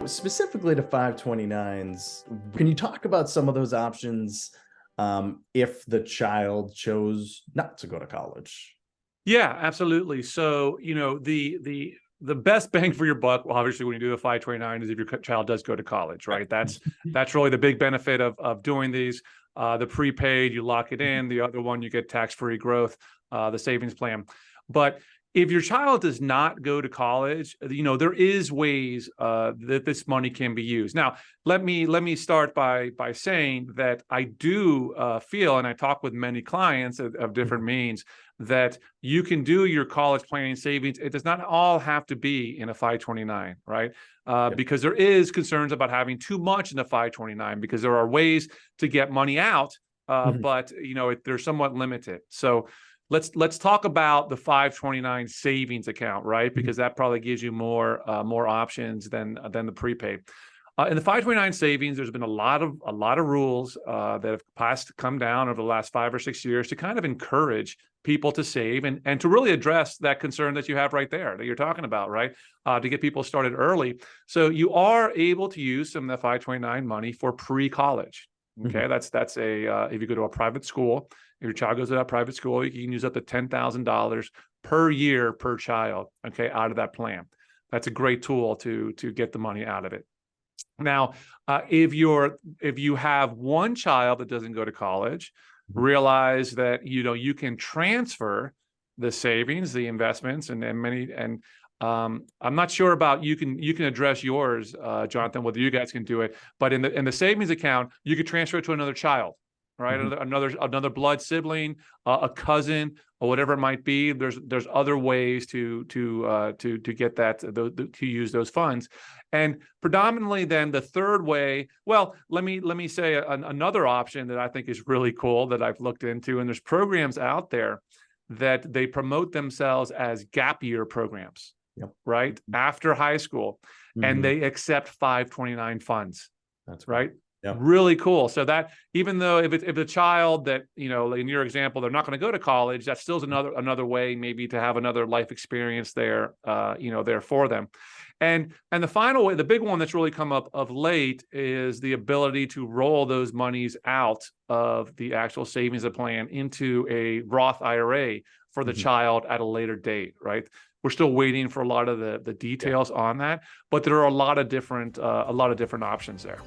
specifically to 529s, can you talk about some of those options if the child chose not to go to college? Yeah, absolutely. So, the best bang for your buck, well, obviously, when you do the 529 is if your child does go to college, right? That's really the big benefit of doing these. The prepaid, you lock it in. The other one, you get tax-free growth, the savings plan. But if your child does not go to college, there is ways that this money can be used. Now, let me start by saying that I do feel, and I talk with many clients of different means, that you can do your college planning savings. It does not all have to be in a 529, right? Because there is concerns about having too much in the 529 because there are ways to get money out, but they're somewhat limited. So let's talk about the 529 savings account, right? Because that probably gives you more options than the prepaid. In the 529 savings, there's been a lot of rules that have come down over the last 5 or 6 years to kind of encourage people to save and to really address that concern that you have right there that you're talking about, right? To get people started early. So you are able to use some of the 529 money for pre-college. Okay, that's if you go to a private school, if your child goes to that private school, you can use up to $10,000 per year per child, okay, out of that plan. That's a great tool to get the money out of it. Now, if you have one child that doesn't go to college, realize that you can transfer the savings, the investments, and I'm not sure about you can address yours, Jonathan, whether you guys can do it, but in the savings account, you could transfer it to another child, right? Another blood sibling, a cousin, or whatever it might be. There's other ways to get that to use those funds. And predominantly then the third way, well, let me say another option that I think is really cool that I've looked into, and there's programs out there that they promote themselves as gap year programs, right? After high school, and they accept 529 funds. That's right. Yep. Really cool. So that even though if a child that, in your example, they're not going to go to college, that still is another way maybe to have another life experience there, there for them. And the final way, the big one that's really come up of late is the ability to roll those monies out of the actual savings plan into a Roth IRA for the child at a later date, right? We're still waiting for a lot of the details on that, but there are a lot of different options there.